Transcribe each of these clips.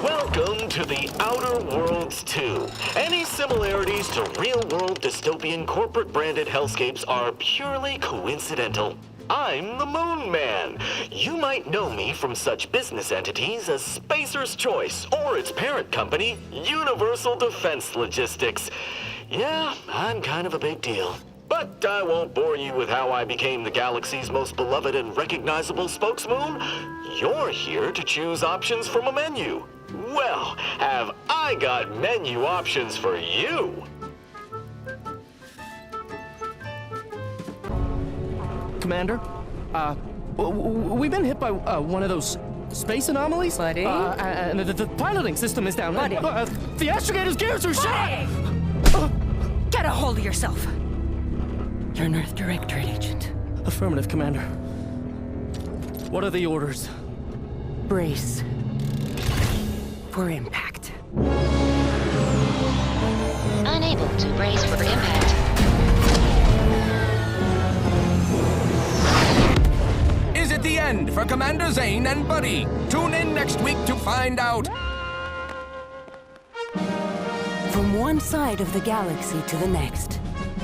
Welcome to the Outer Worlds 2. Any similarities to real-world dystopian corporate-branded hellscapes are purely coincidental. I'm the Moon Man. You might know me from such business entities as Spacer's Choice or its parent company, Universal Defense Logistics. Yeah, I'm kind of a big deal. But I won't bore you with how I became the galaxy's most beloved and recognizable spokesmoon. You're here to choose options from a menu. Well, have I got menu options for you? Commander, we've been hit by one of those space anomalies. Buddy? And the piloting system is down. Buddy? The astrogator's gears are shot! Get a hold of yourself! You're an Earth Directorate agent. Affirmative, Commander. What are the orders? Brace for impact. Unable to brace for impact. Is it the end for Commander Zane and Buddy? Tune in next week to find out. From one side of the galaxy to the next,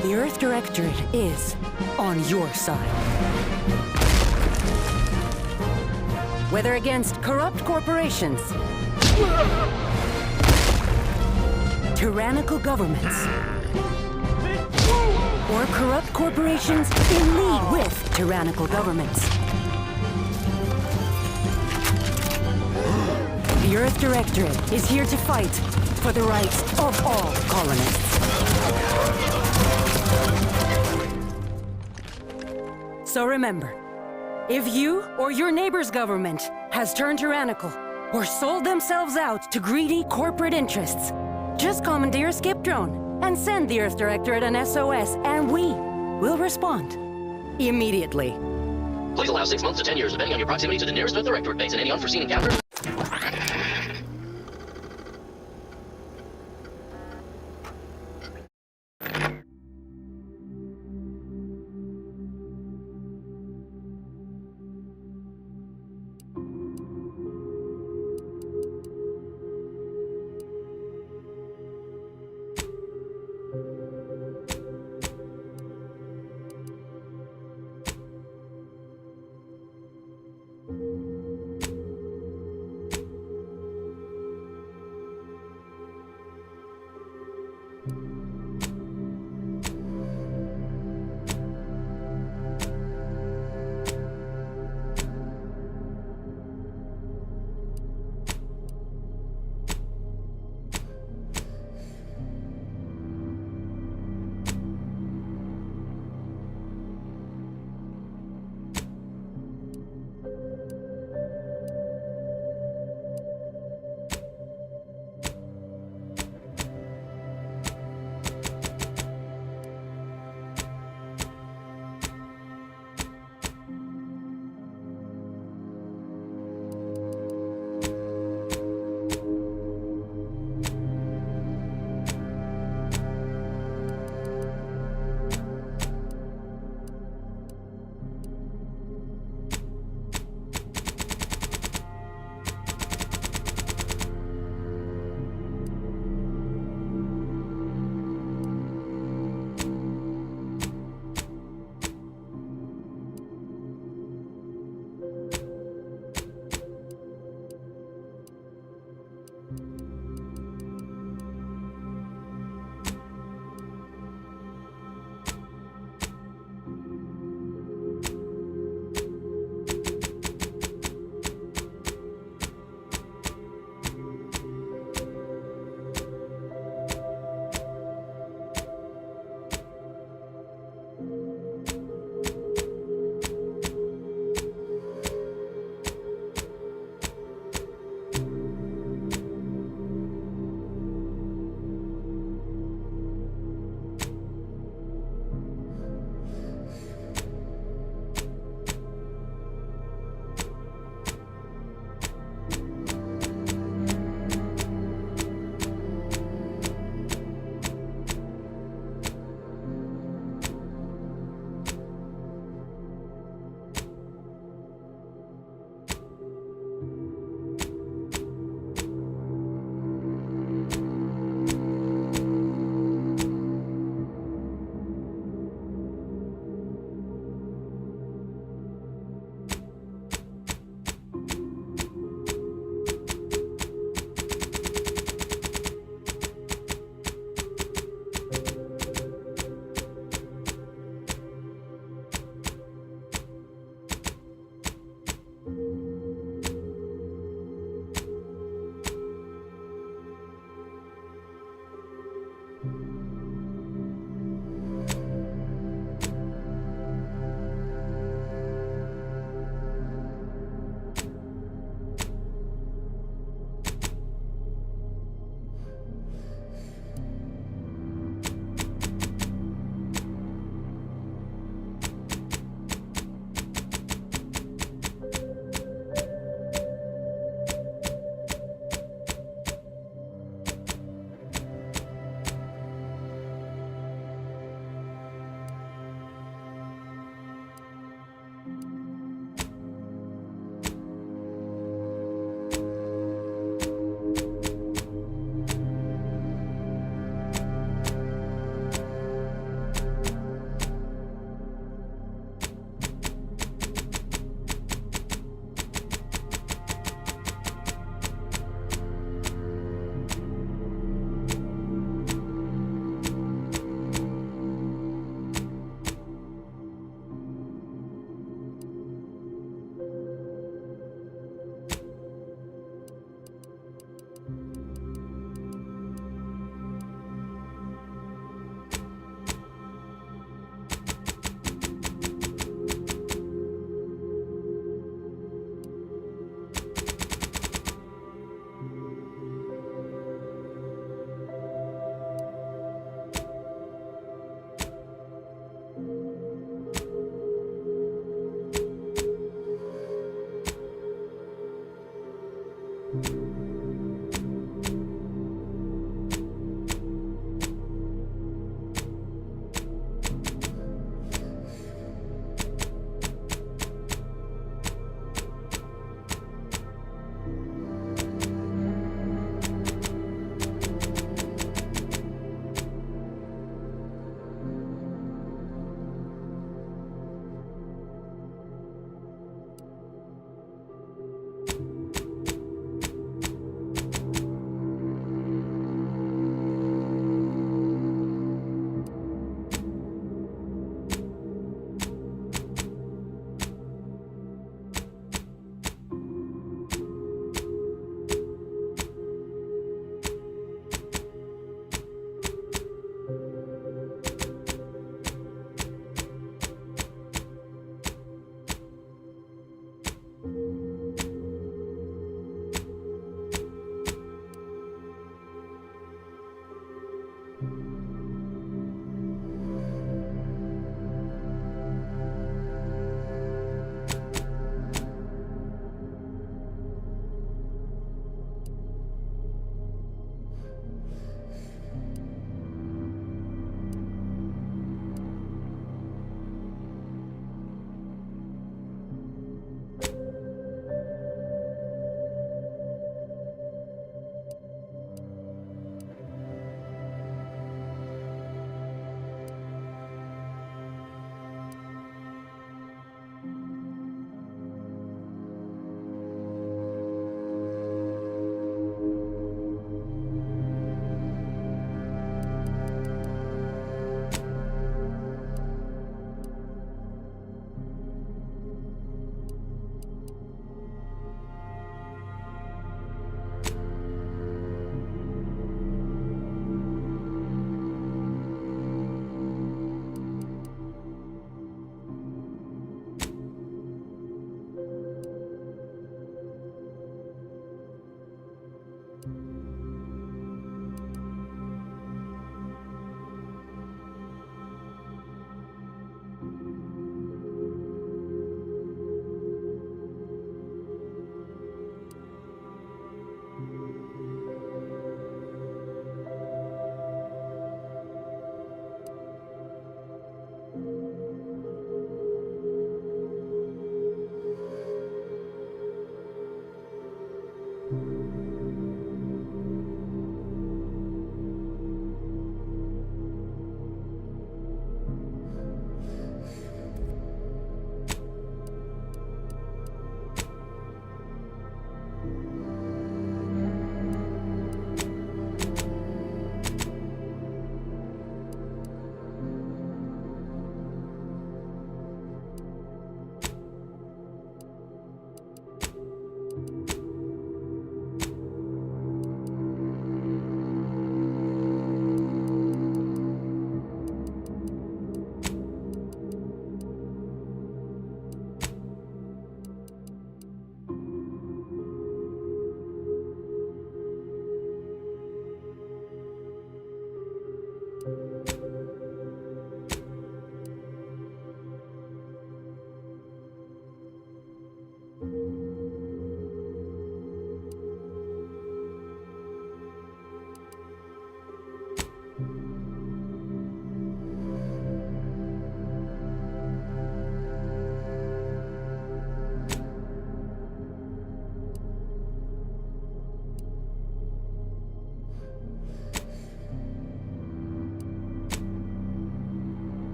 the Earth Directorate is on your side. Whether against corrupt corporations, tyrannical governments, or corrupt corporations in league with tyrannical governments, the Earth Directorate is here to fight for the rights of all colonists. So remember, if you or your neighbor's government has turned tyrannical or sold themselves out to greedy corporate interests, just commandeer a skip drone and send the Earth Directorate an SOS, and we will respond immediately. Please allow 6 months to 10 years, depending on your proximity to the nearest Earth Directorate base and any unforeseen encounters.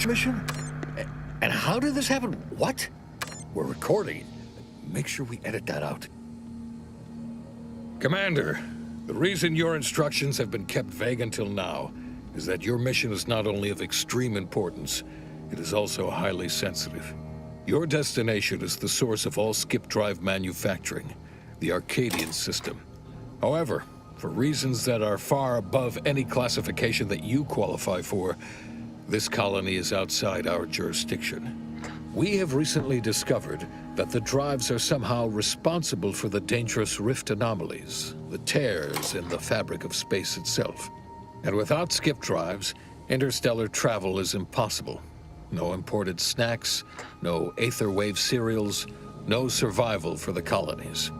Mission? And how did this happen? What? We're recording. Make sure we edit that out. Commander, the reason your instructions have been kept vague until now is that your mission is not only of extreme importance, it is also highly sensitive. Your destination is the source of all skip drive manufacturing, the Arcadian system. However, for reasons that are far above any classification that you qualify for, this colony is outside our jurisdiction. We have recently discovered that the drives are somehow responsible for the dangerous rift anomalies, the tears in the fabric of space itself. And without skip drives, interstellar travel is impossible. No imported snacks, no aether wave cereals, no survival for the colonies.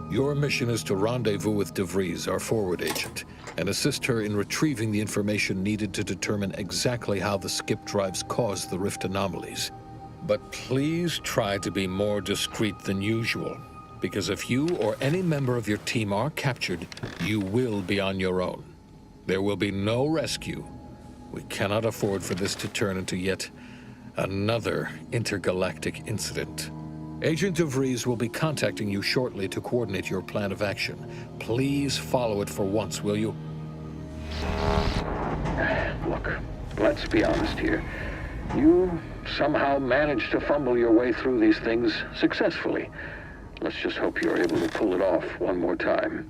Your mission is to rendezvous with DeVries, our forward agent, and assist her in retrieving the information needed to determine exactly how the skip drives cause the rift anomalies. But please try to be more discreet than usual, because if you or any member of your team are captured, you will be on your own. There will be no rescue. We cannot afford for this to turn into yet another intergalactic incident. Agent DeVries will be contacting you shortly to coordinate your plan of action. Please follow it for once, will you? Look, let's be honest here. You somehow managed to fumble your way through these things successfully. Let's just hope you're able to pull it off one more time.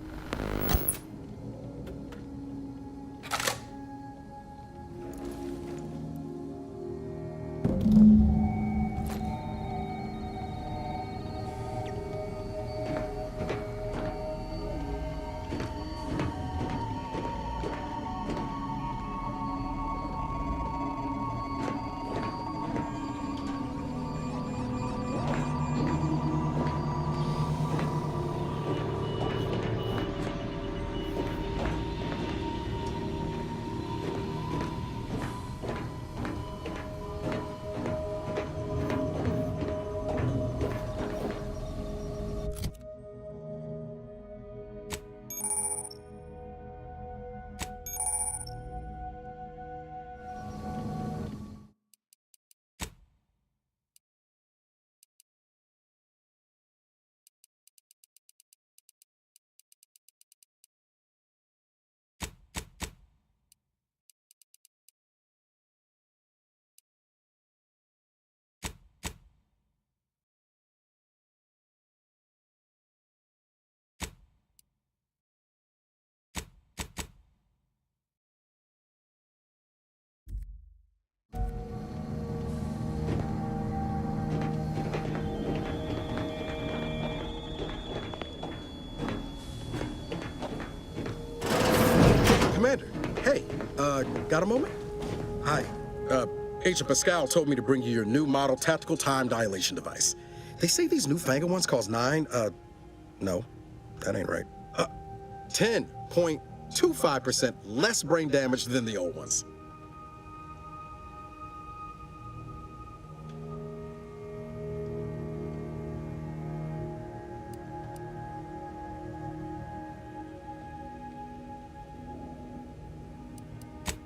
got a moment? Hi. Agent Pascal told me to bring you your new model tactical time dilation device. They say these newfangled ones cost no, that ain't right. 10.25% less brain damage than the old ones.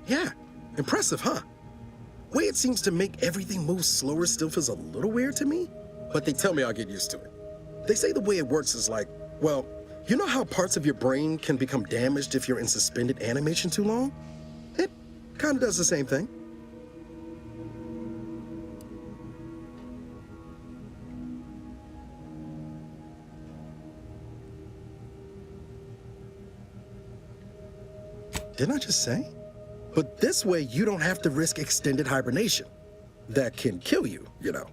Yeah, impressive, huh? Way it seems to make everything move slower still feels a little weird to me, but they tell me I'll get used to it. They say the way it works is like, well, you know how parts of your brain can become damaged if you're in suspended animation too long? It kind of does the same thing. Didn't I just say? But this way, you don't have to risk extended hibernation. That can kill you, you know.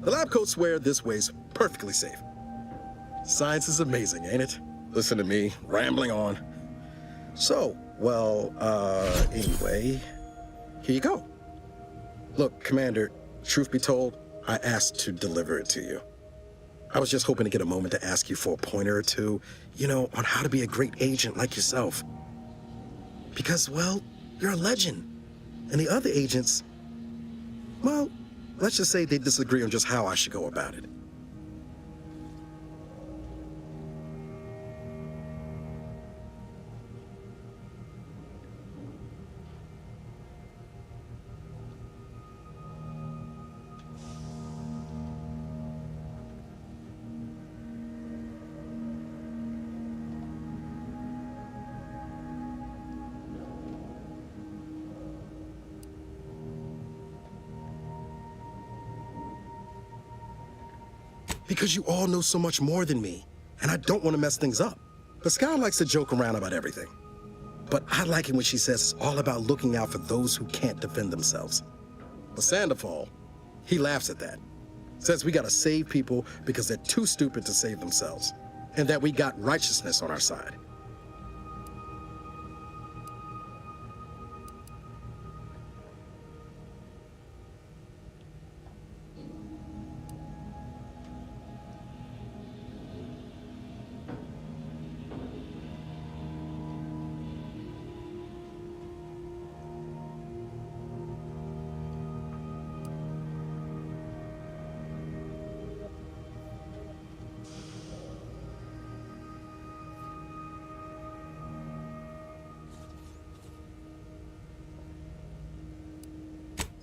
The lab coats swear this way's perfectly safe. Science is amazing, ain't it? Listen to me, rambling on. So, well, anyway, here you go. Look, Commander, truth be told, I asked to deliver it to you. I was just hoping to get a moment to ask you for a pointer or two, you know, on how to be a great agent like yourself. Because, well, you're a legend. And the other agents, well, let's just say they disagree on just how I should go about it. Because you all know so much more than me, and I don't want to mess things up. Pascal likes to joke around about everything. But I like it when she says it's all about looking out for those who can't defend themselves. But Sandoval, he laughs at that. Says we gotta save people because they're too stupid to save themselves, and that we got righteousness on our side.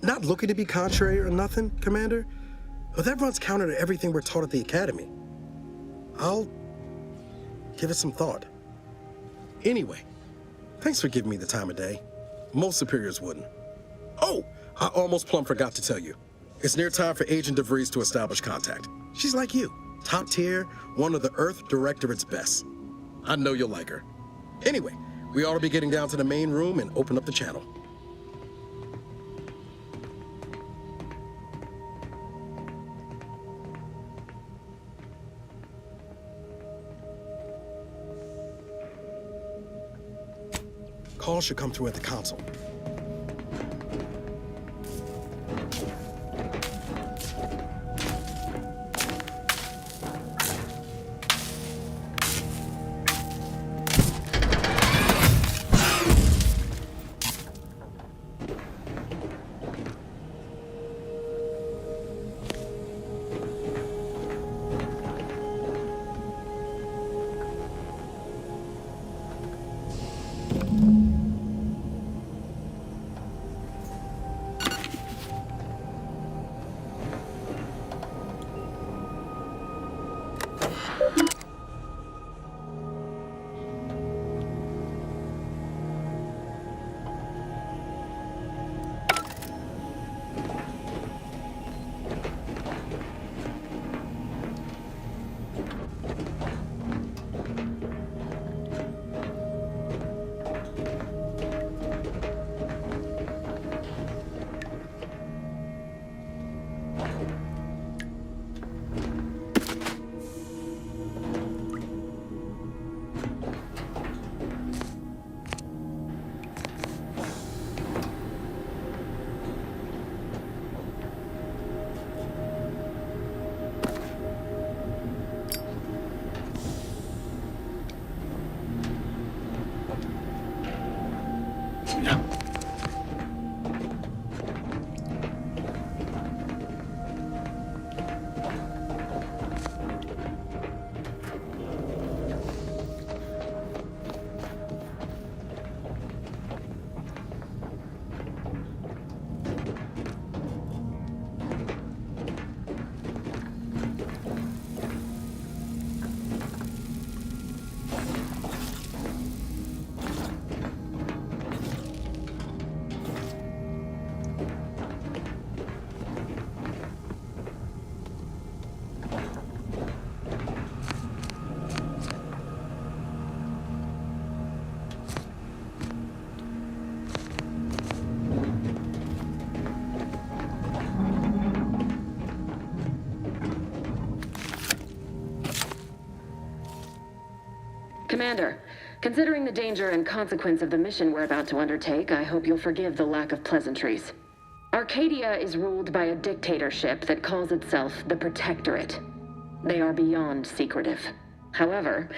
Not looking to be contrary or nothing, Commander, but that runs counter to everything we're taught at the Academy. I'll give it some thought. Anyway, thanks for giving me the time of day. Most superiors wouldn't. Oh, I almost plumb forgot to tell you. It's near time for Agent DeVries to establish contact. She's like you, top tier, one of the Earth Directorate's best. I know you'll like her. Anyway, we ought to be getting down to the main room and open up the channel. Call should come through at the console. Commander, considering the danger and consequence of the mission we're about to undertake, I hope you'll forgive the lack of pleasantries. Arcadia is ruled by a dictatorship that calls itself the Protectorate. They are beyond secretive. However,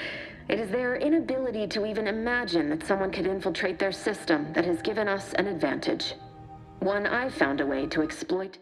it is their inability to even imagine that someone could infiltrate their system that has given us an advantage. One I've found a way to exploit.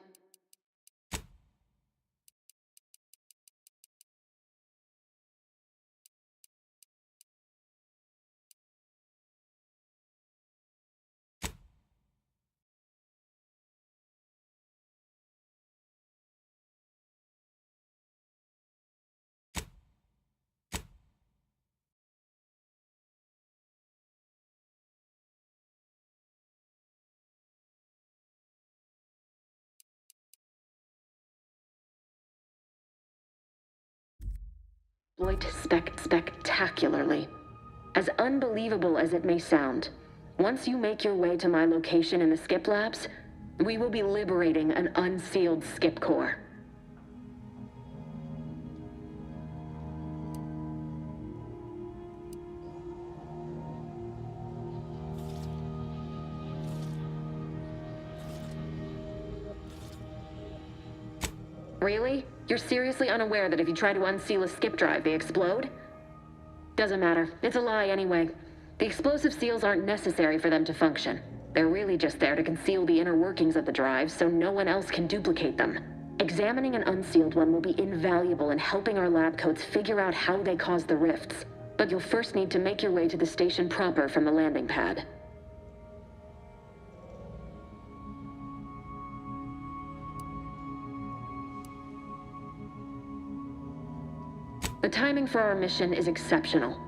Spectacularly. As unbelievable as it may sound, once you make your way to my location in the skip labs, we will be liberating an unsealed skip core. Really? You're seriously unaware that if you try to unseal a skip drive, they explode? Doesn't matter. It's a lie anyway. The explosive seals aren't necessary for them to function. They're really just there to conceal the inner workings of the drive so no one else can duplicate them. Examining an unsealed one will be invaluable in helping our lab coats figure out how they caused the rifts. But you'll first need to make your way to the station proper from the landing pad. The timing for our mission is exceptional.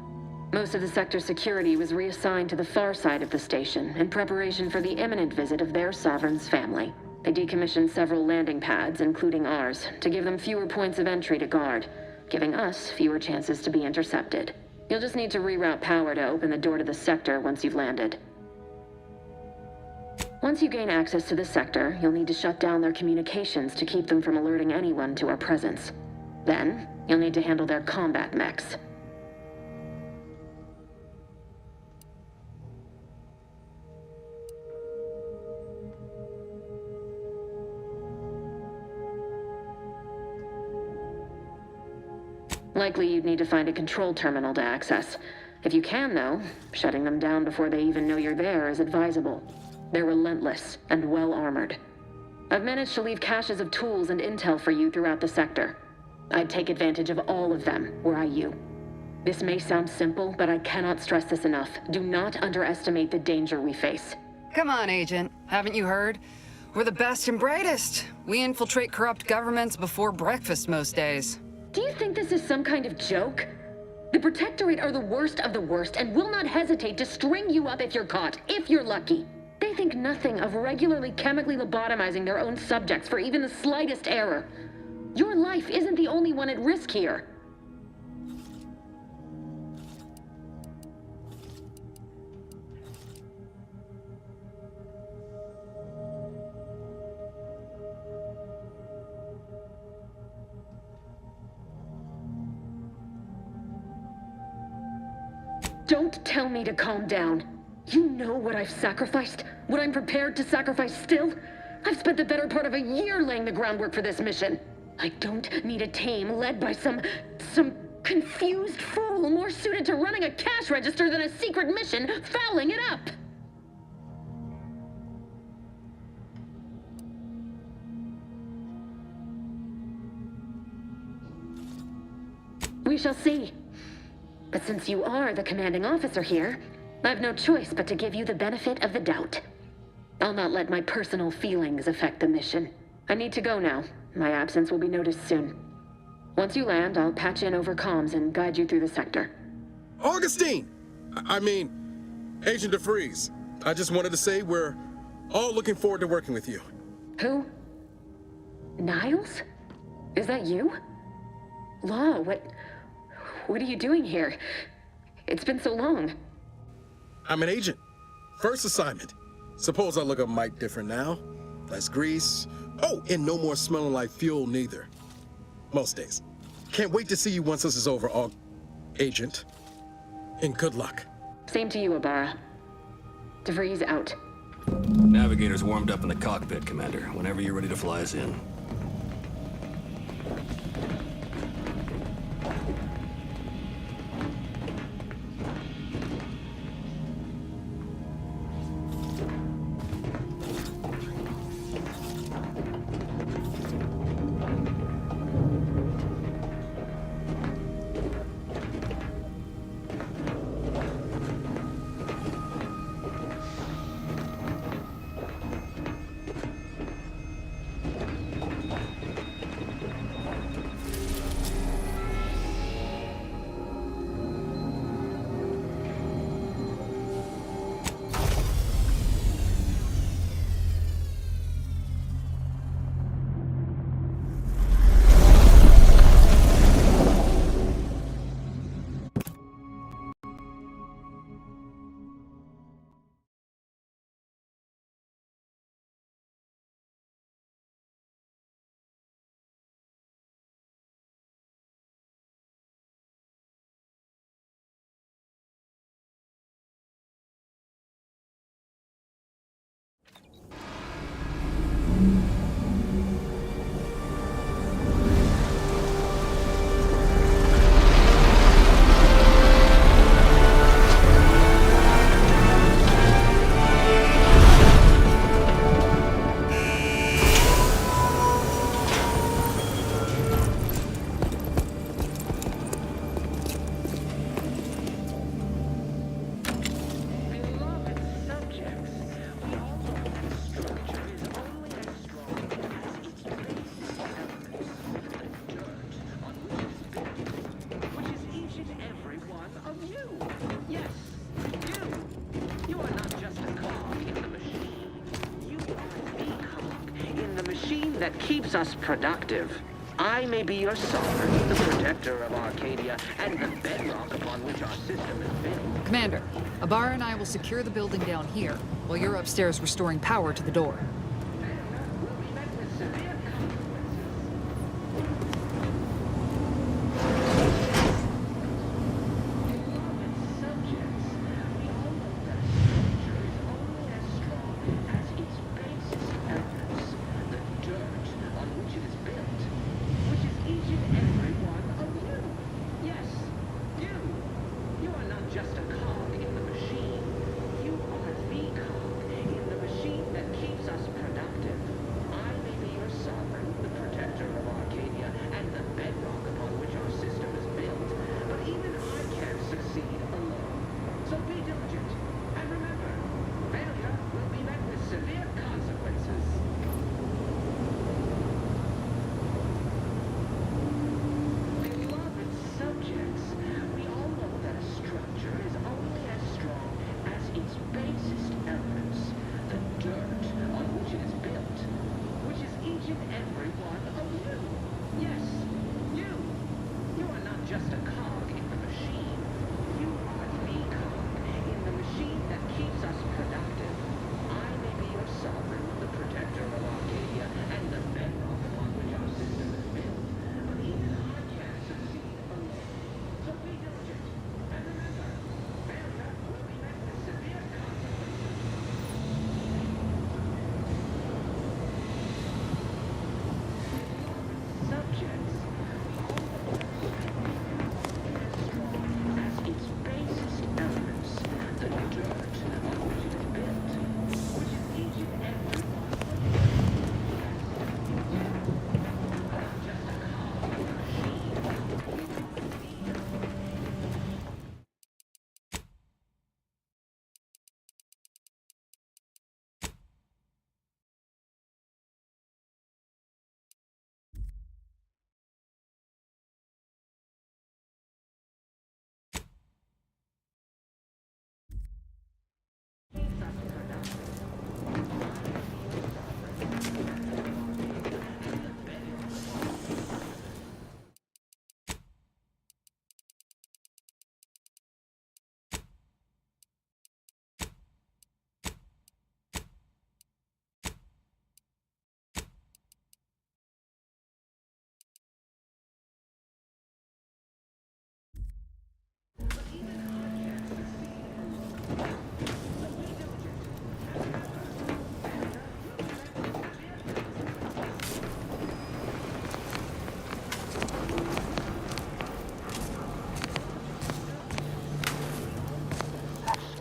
Most of the sector's security was reassigned to the far side of the station in preparation for the imminent visit of their sovereign's family. They decommissioned several landing pads, including ours, to give them fewer points of entry to guard, giving us fewer chances to be intercepted. You'll just need to reroute power to open the door to the sector once you've landed. Once you gain access to the sector, you'll need to shut down their communications to keep them from alerting anyone to our presence. Then, you'll need to handle their combat mechs. Likely you'd need to find a control terminal to access. If you can, though, shutting them down before they even know you're there is advisable. They're relentless and well-armored. I've managed to leave caches of tools and intel for you throughout the sector. I'd take advantage of all of them, were I you. This may sound simple, but I cannot stress this enough. Do not underestimate the danger we face. Come on, Agent. Haven't you heard? We're the best and brightest. We infiltrate corrupt governments before breakfast most days. Do you think this is some kind of joke? The Protectorate are the worst of the worst and will not hesitate to string you up if you're caught, if you're lucky. They think nothing of regularly chemically lobotomizing their own subjects for even the slightest error. Your life isn't the only one at risk here. Don't tell me to calm down. You know what I've sacrificed? What I'm prepared to sacrifice still? I've spent the better part of a year laying the groundwork for this mission. I don't need a team led by some confused fool more suited to running a cash register than a secret mission fouling it up. We shall see. But since you are the commanding officer here, I've no choice but to give you the benefit of the doubt. I'll not let my personal feelings affect the mission. I need to go now. My absence will be noticed soon. Once you land, I'll patch in over comms and guide you through the sector. Augustine! Agent DeFreeze. I just wanted to say we're all looking forward to working with you. Who? Niles? Is that you? Law, what are you doing here? It's been so long. I'm an agent. First assignment. Suppose I look a mite different now. Less grease. Oh, and no more smelling like fuel neither. Most days. Can't wait to see you once this is over, Agent. And good luck. Same to you, Ibarra. DeVries out. Navigator's warmed up in the cockpit, Commander. Whenever you're ready to fly us in. That keeps us productive. I may be your sovereign, the protector of Arcadia, and the bedrock upon which our system is built. Commander, Ibarra and I will secure the building down here, while you're upstairs restoring power to the door.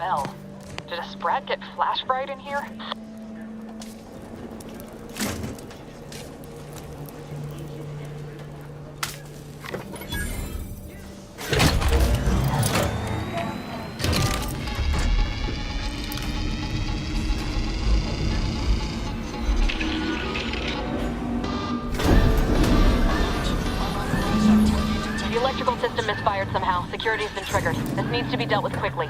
smell. Did a sprat get flash fried in here? The electrical system misfired somehow. Security's been triggered. This needs to be dealt with quickly.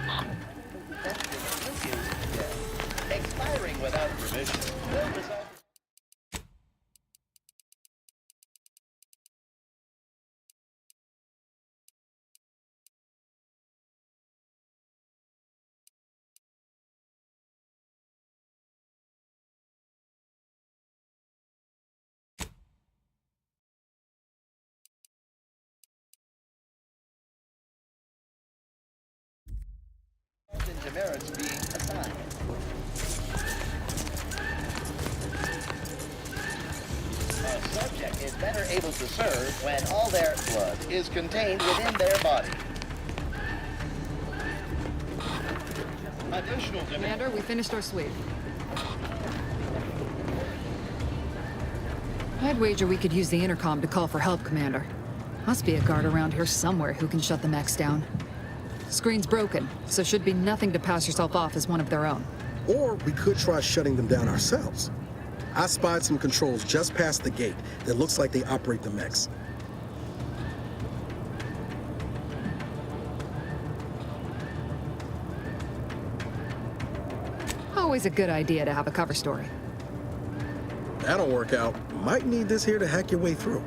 Expiring without permission will result. Demerits being assigned. A subject is better able to serve when all their blood is contained within their body. Additional Commander, we finished our sweep. I'd wager we could use the intercom to call for help, Commander. Must be a guard around here somewhere who can shut the mechs down. Screen's broken, so should be nothing to pass yourself off as one of their own. Or we could try shutting them down ourselves. I spied some controls just past the gate that looks like they operate the mechs. Always a good idea to have a cover story. That'll work out. Might need this here to hack your way through.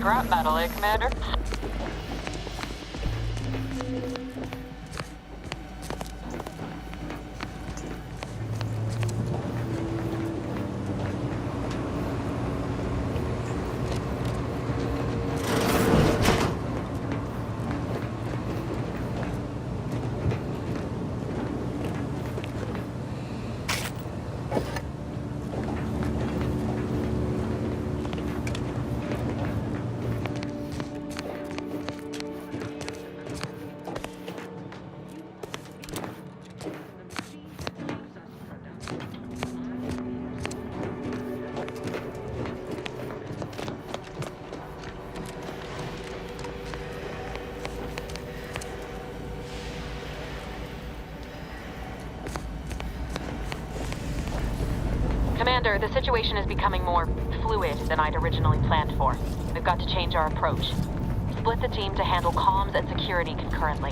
Scrap metal, eh, Commander? Commander, the situation is becoming more fluid than I'd originally planned for. We've got to change our approach. Split the team to handle comms and security concurrently.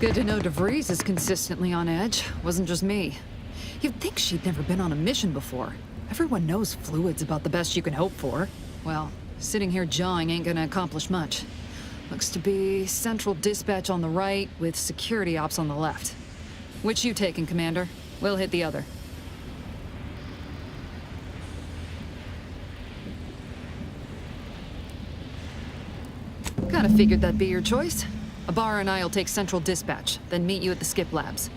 Good to know DeVries is consistently on edge. Wasn't just me. You'd think she'd never been on a mission before. Everyone knows fluid's about the best you can hope for. Well, sitting here jawing ain't gonna accomplish much. Looks to be central dispatch on the right with security ops on the left. Which you taking, Commander? We'll hit the other. Kinda figured that'd be your choice. Abar and I'll take central dispatch, then meet you at the skip labs.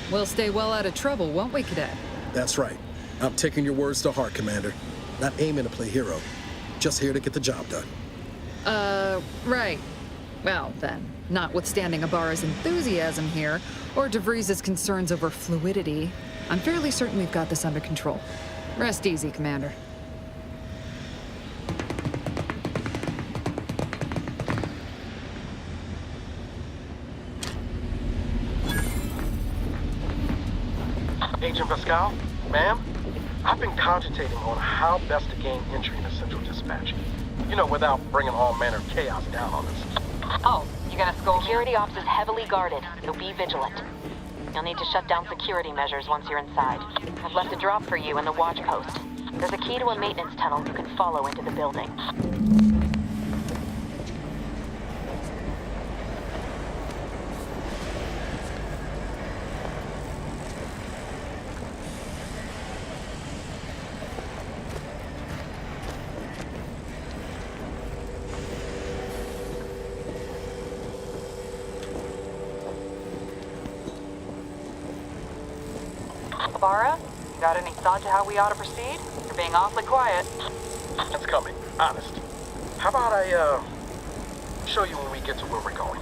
We'll stay well out of trouble, won't we, Cadet? That's right. I'm taking your words to heart, Commander. Not aiming to play hero. Just here to get the job done. Right. Well, then, notwithstanding Ibarra's enthusiasm here, or DeVries' concerns over fluidity, I'm fairly certain we've got this under control. Rest easy, Commander. Agent Pascal, ma'am, I've been cogitating on how best to gain entry into Central Dispatch. You know, without bringing all manner of chaos down on us. Oh, you gonna scold me? Security ops is heavily guarded, so be vigilant. You'll need to shut down security measures once you're inside. I've left a drop for you in the watch post. There's a key to a maintenance tunnel you can follow into the building. Ibarra, you got any thought to how we ought to proceed? You're being awfully quiet. It's coming, honest. How about I, show you when we get to where we're going?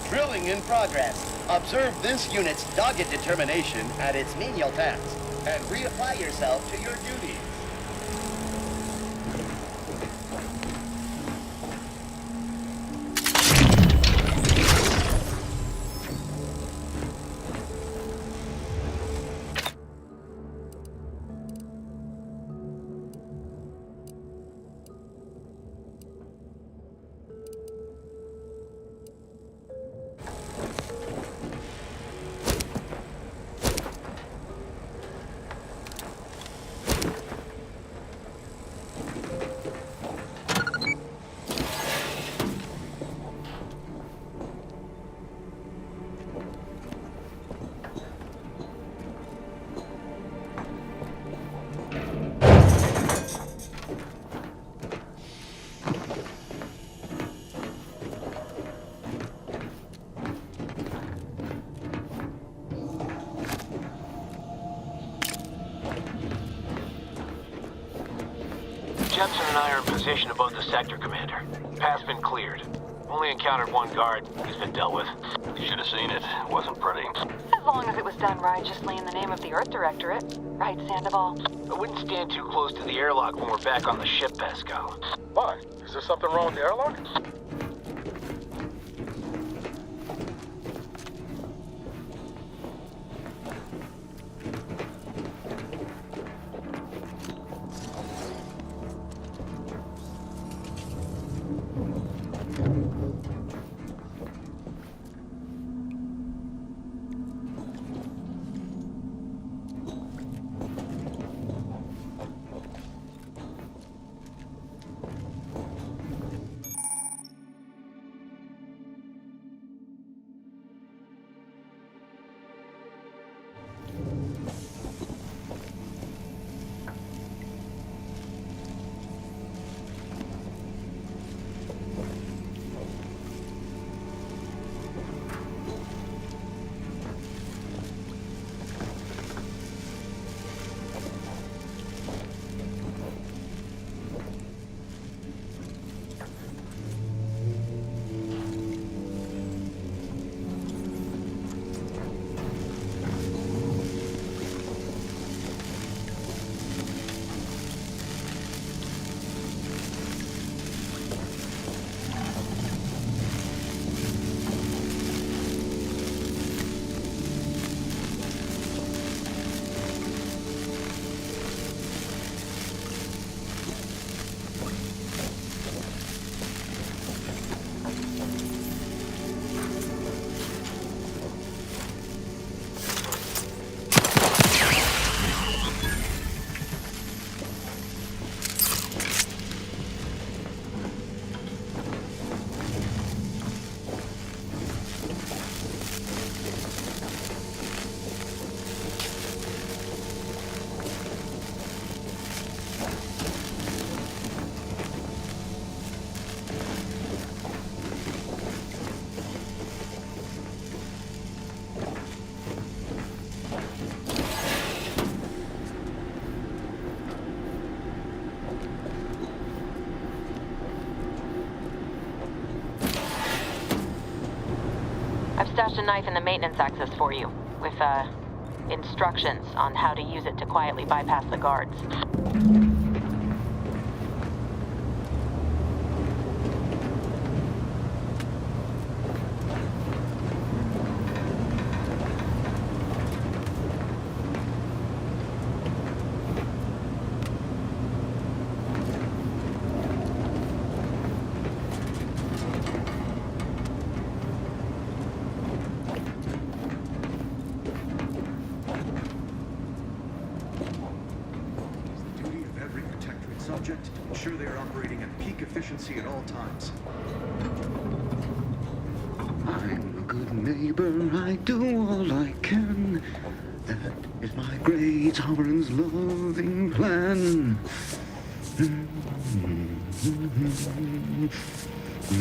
Drilling in progress. Observe this unit's dogged determination at its menial task, and reapply yourself to your duties. Jepson and I are in position above the sector, Commander. Path's been cleared. Only encountered one guard. He's been dealt with. You should have seen it. It wasn't pretty. As long as it was done righteously in the name of the Earth Directorate. Right, Sandoval? I wouldn't stand too close to the airlock when we're back on the ship, Pascal. Why? Is there something wrong with the airlock? I've stashed a knife in the maintenance access for you, with, instructions on how to use it to quietly bypass the guards. Subject, ensure they are operating at peak efficiency at all times. I'm a good neighbor, I do all I can. That is my great sovereign's loving plan.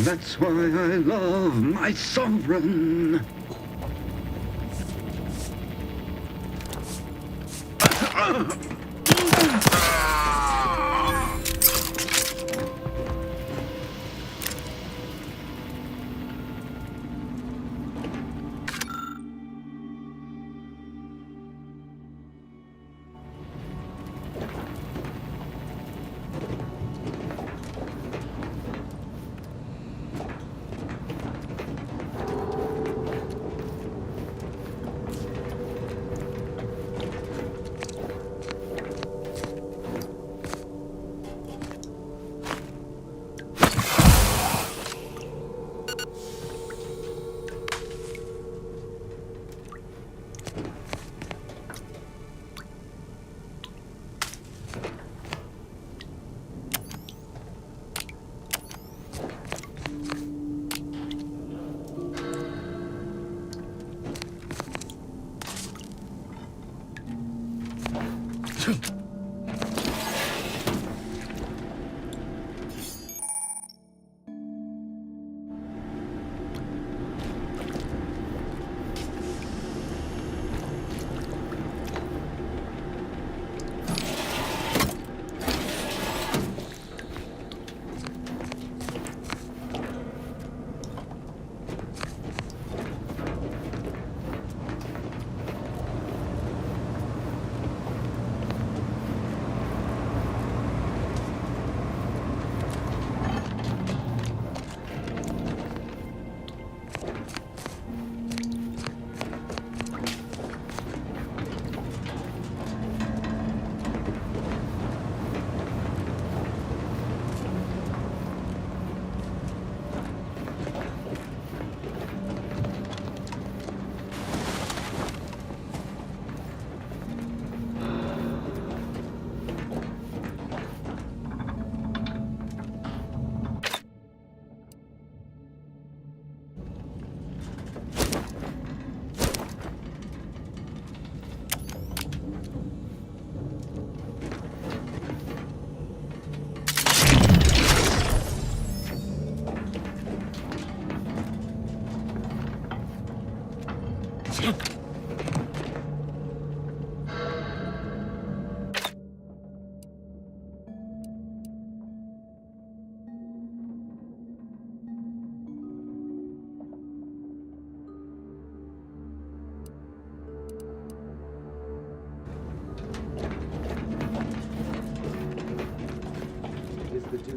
That's why I love my sovereign.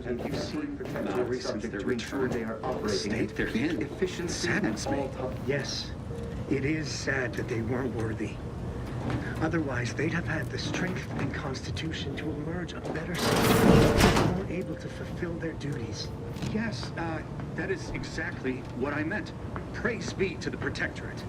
Have you seen Protector subject to ensure they are operating at they're in efficiency saddens at me. all times? Yes, it is sad that they weren't worthy. Otherwise, they'd have had the strength and constitution to emerge a better citizen. They weren't able to fulfill their duties. Yes, that is exactly what I meant. Praise be to the Protectorate.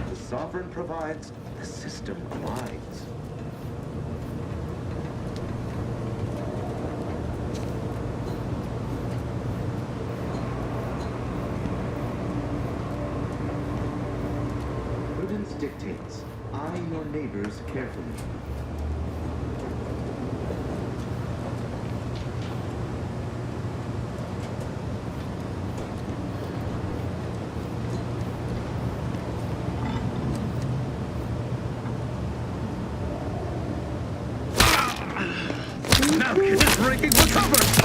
The sovereign provides, the system abides. Prudence dictates, eye your neighbors carefully. Kid is breaking for cover!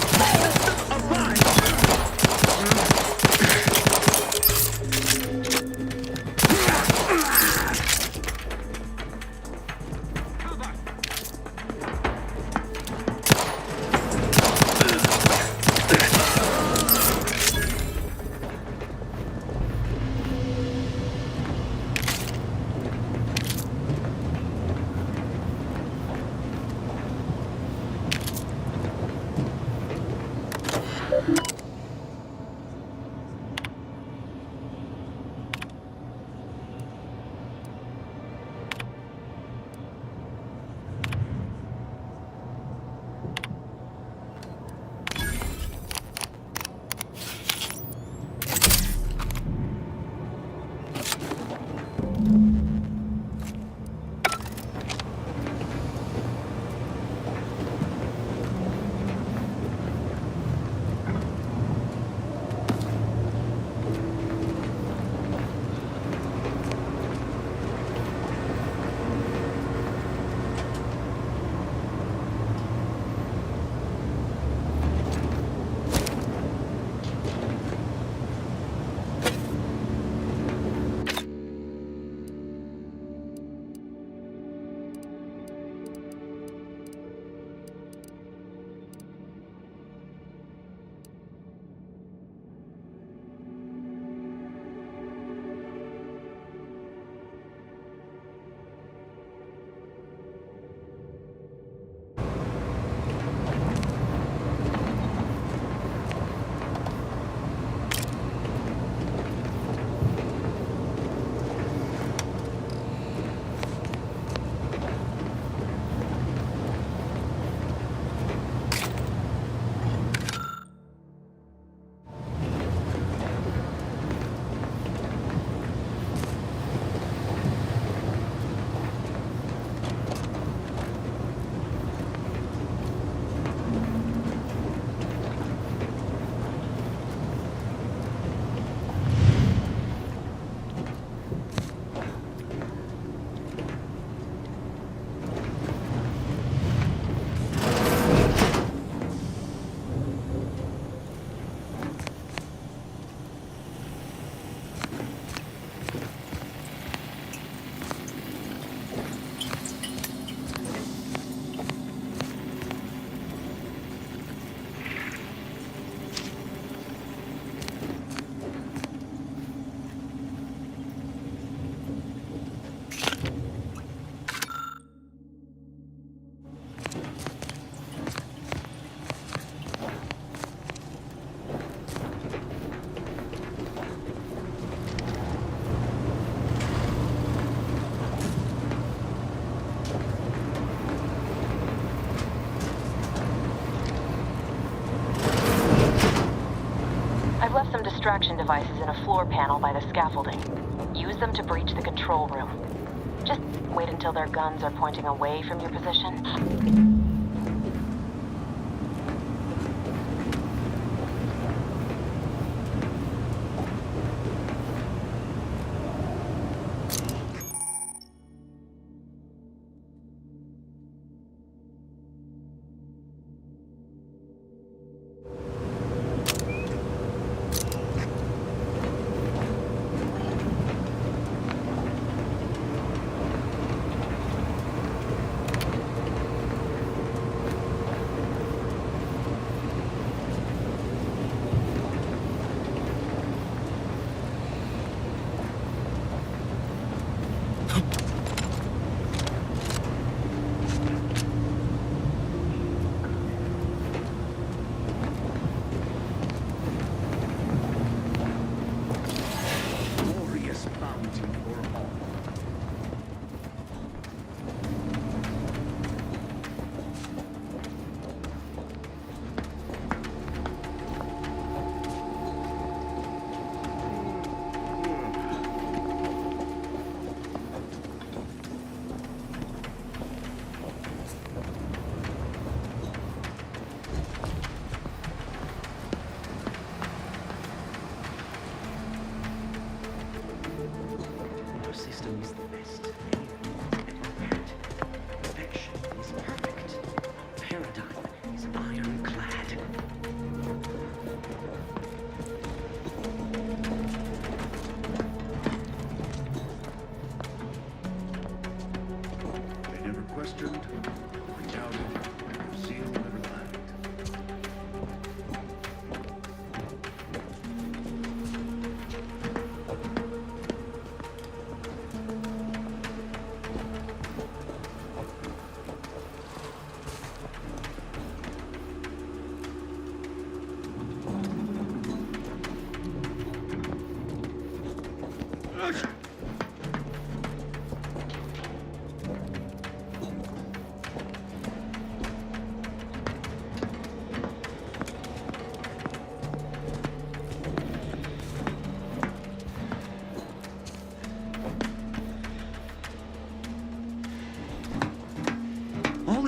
Some distraction devices in a floor panel by the scaffolding. Use them to breach the control room. Just wait until their guns are pointing away from your position.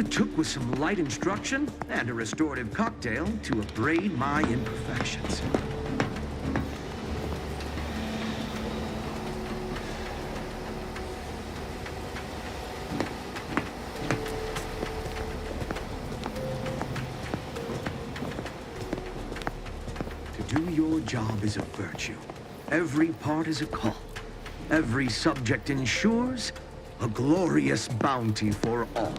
it took was some light instruction and a restorative cocktail to abrade my imperfections. To do your job is a virtue. Every part is a call. Every subject ensures a glorious bounty for all.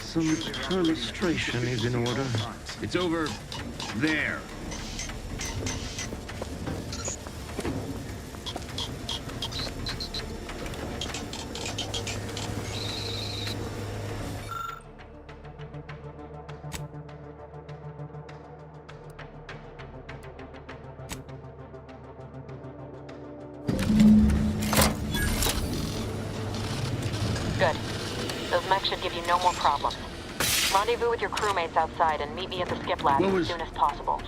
Some illustration is in order. It's over there. Good. Those mechs should give you no more problems. Rendezvous with your crewmates outside and meet me at the skip lab as soon as possible.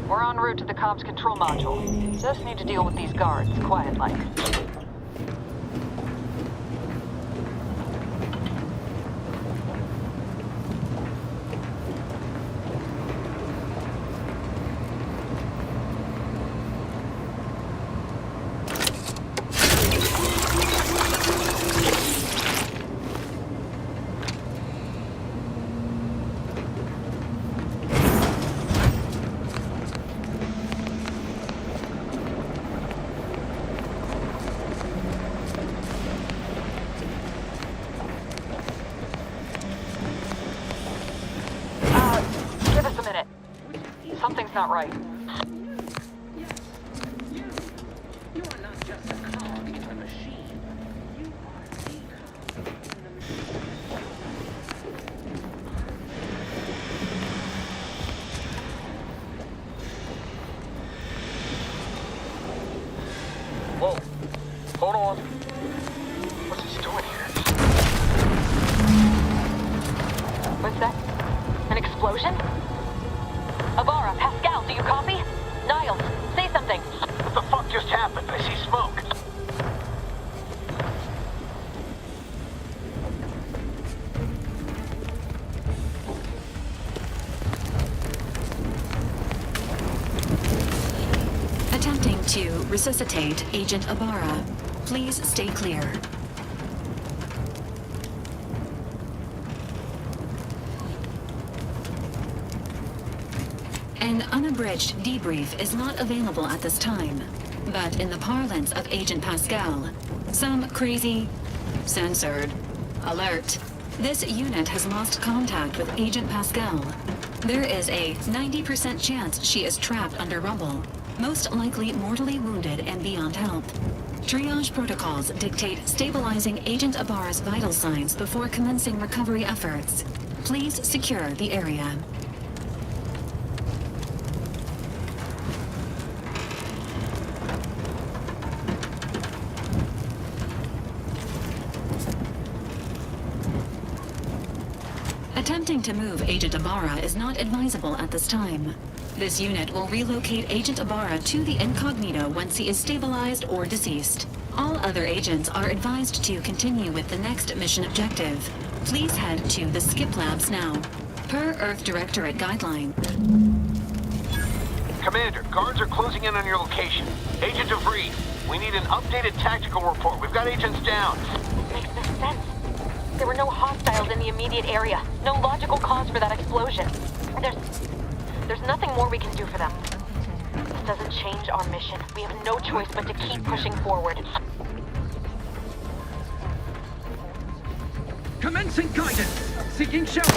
We're en route to the comms control module. Just need to deal with these guards, quiet-like. Give us a minute. Something's not right. You are not just a cog in the machine. You are the cog in the machine. Whoa. Hold on. What's he doing here? What's that? An explosion? Avara, Pascal, do you copy? Niles, say something. What the fuck just happened? I see smoke. Attempting to resuscitate Agent Ibarra. Please stay clear. An unabridged debrief is not available at this time, but in the parlance of Agent Pascal, some crazy, censored, alert. This unit has lost contact with Agent Pascal. There is a 90% chance she is trapped under rubble, most likely mortally wounded and beyond help. Triage protocols dictate stabilizing Agent Ibarra's vital signs before commencing recovery efforts. Please secure the area. Attempting to move Agent Ibarra is not advisable at this time. This unit will relocate Agent Ibarra to the incognito once he is stabilized or deceased. All other agents are advised to continue with the next mission objective. Please head to the Skip Labs now. Per Earth Directorate guideline. Commander, guards are closing in on your location. Agent DeVries, we need an updated tactical report. We've got agents down. Makes no sense. There were no hostiles in the immediate area. No logical cause for that explosion. There's nothing more we can do for them. This doesn't change our mission. We have no choice but to keep pushing forward. Commencing guidance! Seeking shelter!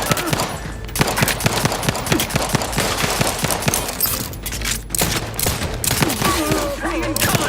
Pay in kind!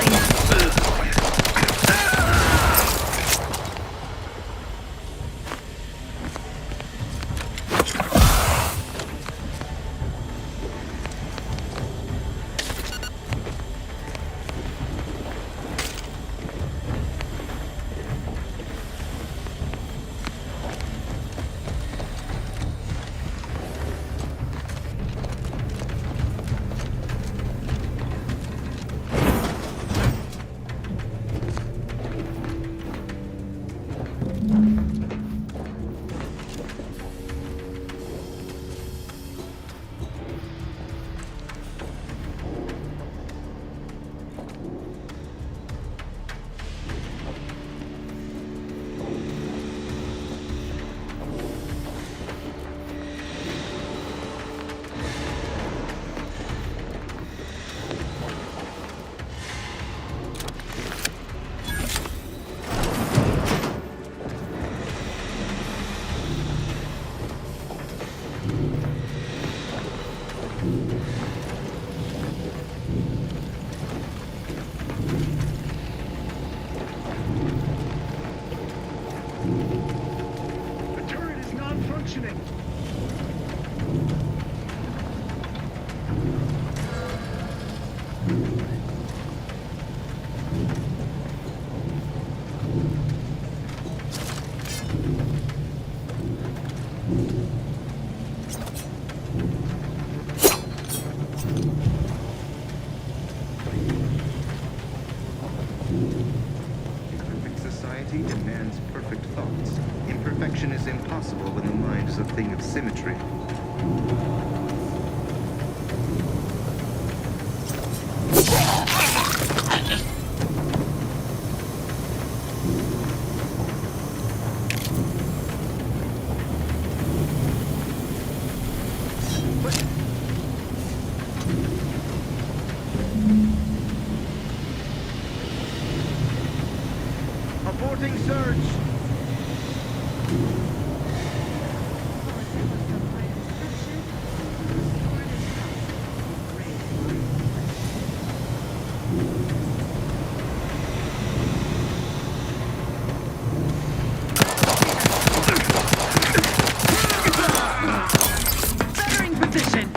was a thing of symmetry. Aborting surge! Bettering position!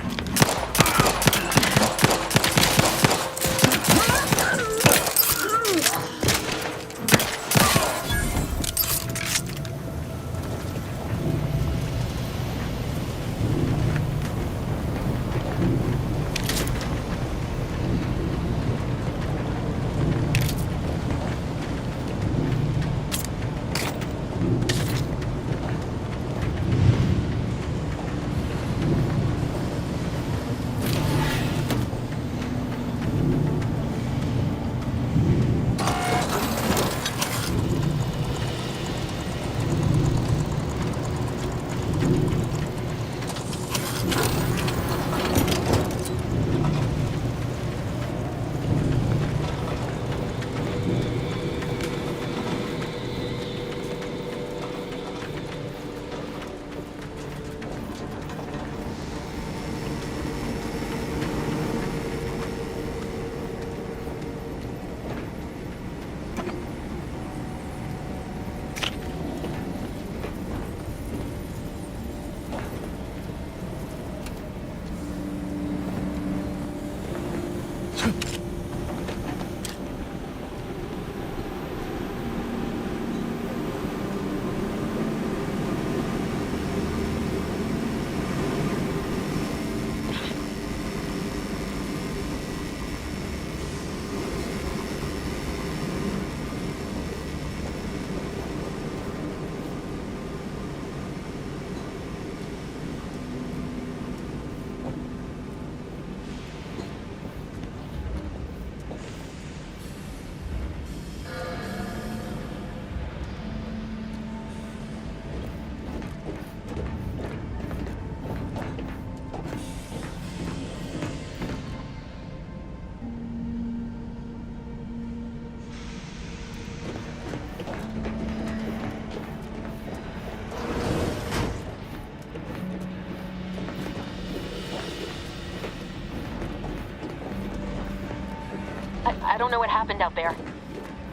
I don't know what happened out there.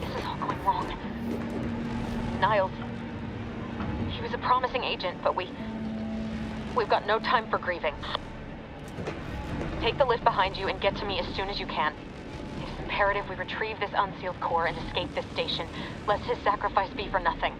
This is all going wrong. Niles. He was a promising agent, but we've got no time for grieving. Take the lift behind you and get to me as soon as you can. It's imperative we retrieve this unsealed core and escape this station, lest his sacrifice be for nothing.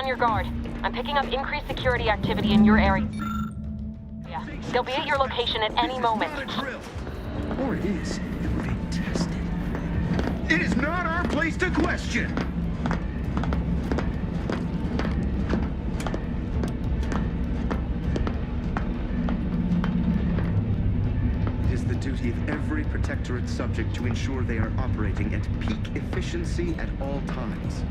your guard. I'm picking up increased security activity in your area. Yeah. They'll be at your location at any moment. Or it is. We're being tested. It is not our place to question. It is the duty of every Protectorate subject to ensure they are operating at peak efficiency at all times.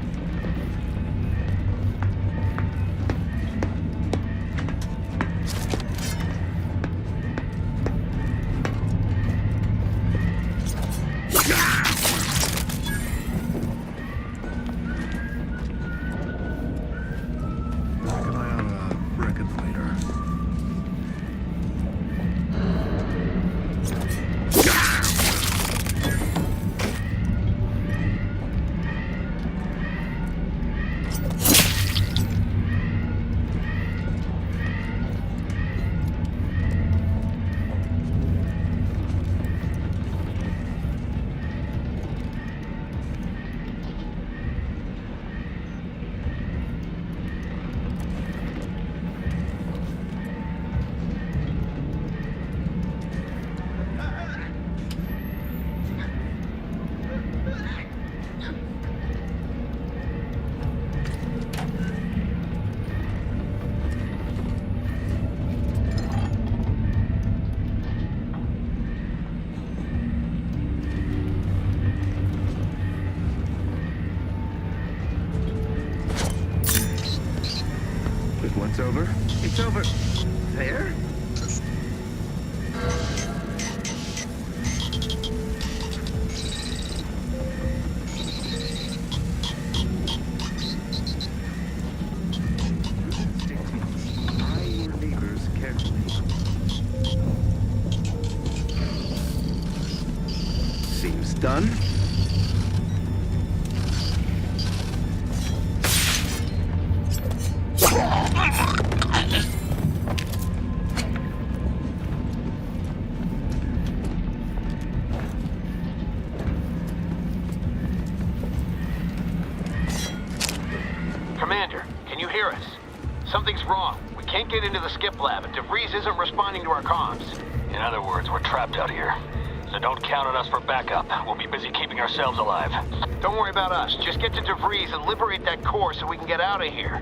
It's over. It's over. There? Eye your neighbors carefully. Seems done. Commander, can you hear us? Something's wrong. We can't get into the skip lab, and DeVries isn't responding to our comms. In other words, we're trapped out here. So don't count on us for backup. We'll be busy keeping ourselves alive. Don't worry about us. Just get to DeVries and liberate that core so we can get out of here.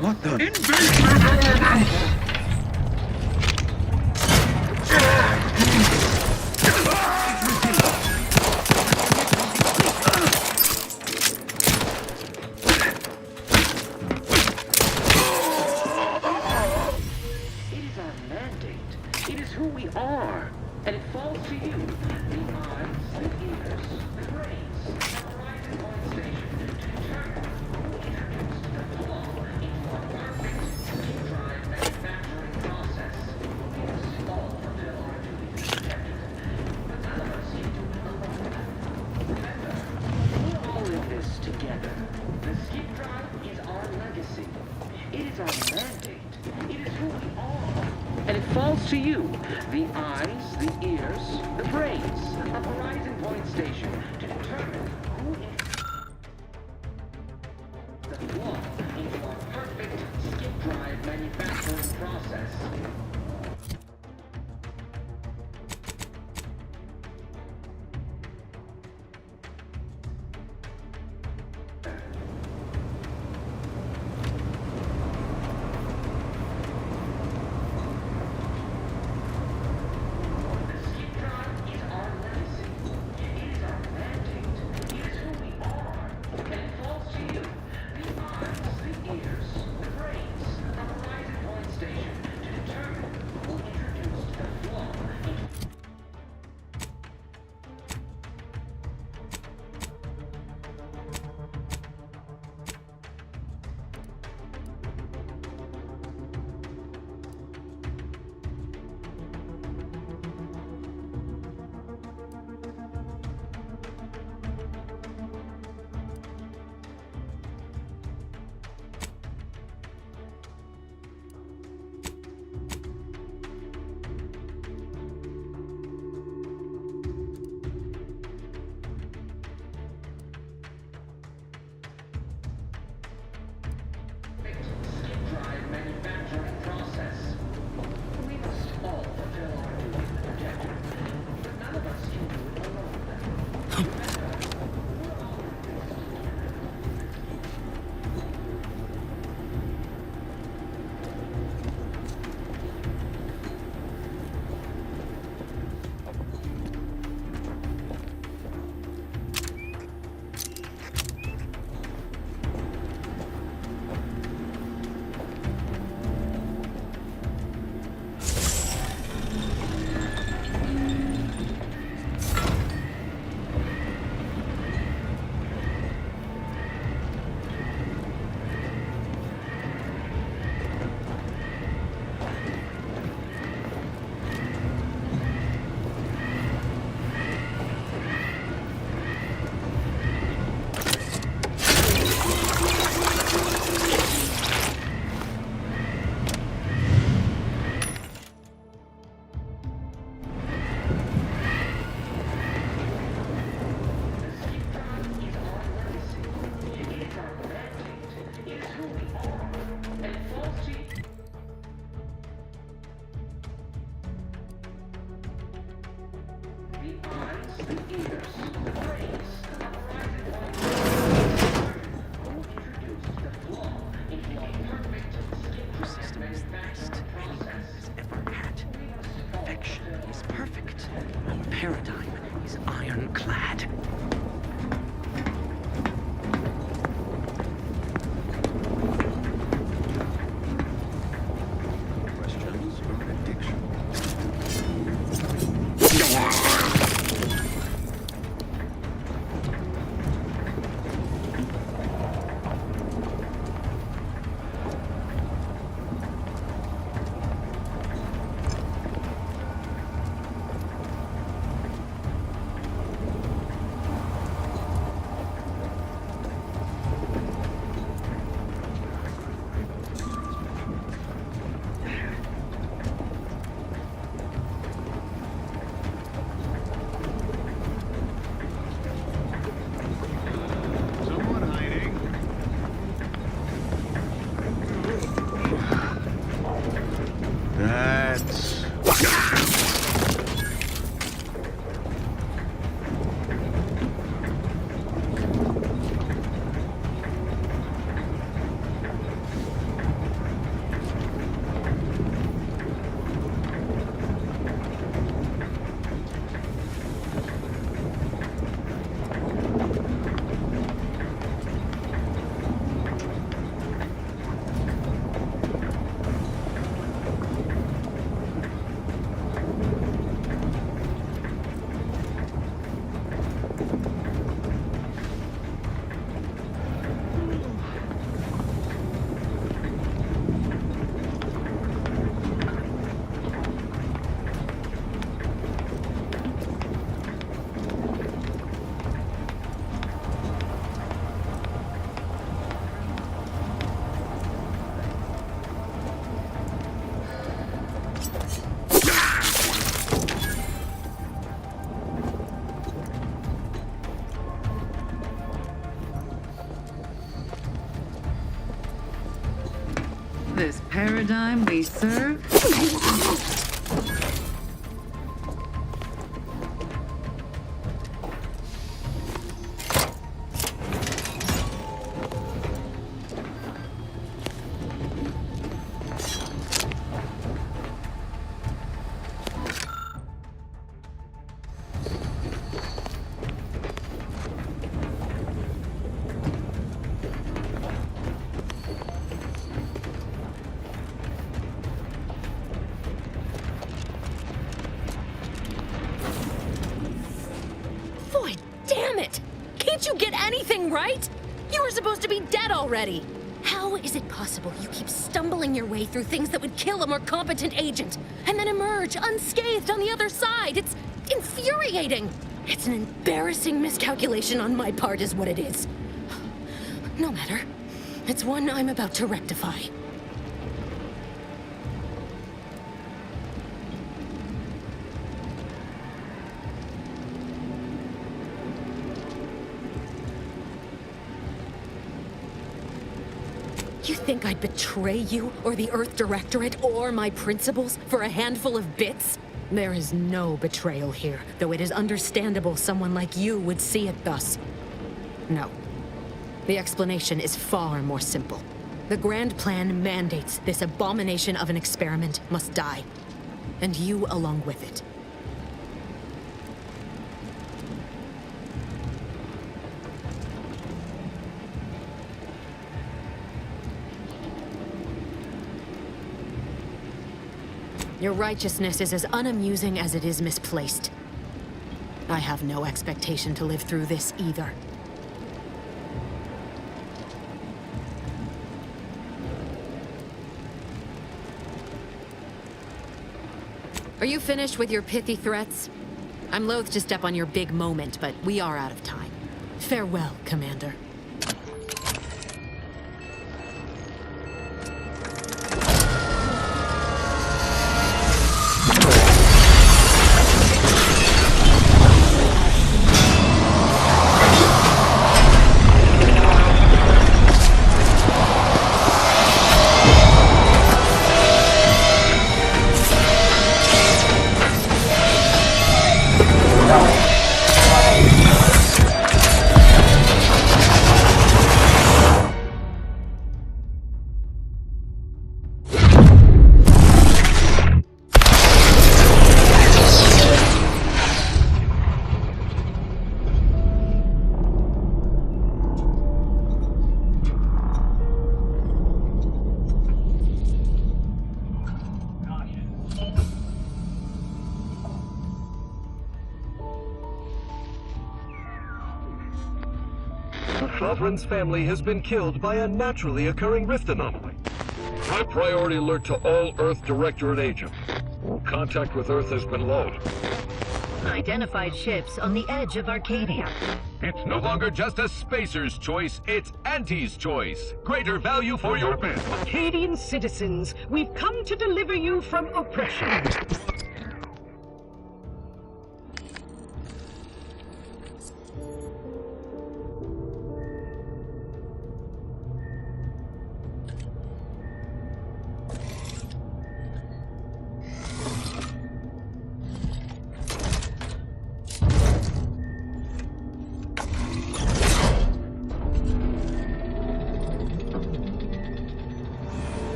What the? Invasion! our mandate. It is who we are. And it falls to you, the eyes, the ears, the brains of Horizon Point Station, to determine who is the flaw into our perfect skip drive manufacturing process. Paradigm is ironclad. Questions or predictions? This paradigm we serve? Boy, damn it! Can't you get anything right? You were supposed to be dead already! How is it possible you keep stumbling your way through things that would kill a more competent agent, and then emerge unscathed on the other side? It's infuriating! It's an embarrassing miscalculation on my part is what it is. No matter. It's one I'm about to rectify. You think I'd betray you, or the Earth Directorate, or my principals for a handful of bits? There is no betrayal here, though it is understandable someone like you would see it thus. No. The explanation is far more simple. The Grand Plan mandates this abomination of an experiment must die. And you along with it. Your righteousness is as unamusing as it is misplaced. I have no expectation to live through this either. Are you finished with your pithy threats? I'm loath to step on your big moment, but we are out of time. Farewell, Commander. Sovereign's family has been killed by a naturally occurring rift anomaly. High priority alert to all Earth Directorate agents. Contact with Earth has been low. Identified ships on the edge of Arcadia. It's no longer just a spacer's choice, it's Auntie's choice. Greater value for your bid. Arcadian citizens, we've come to deliver you from oppression.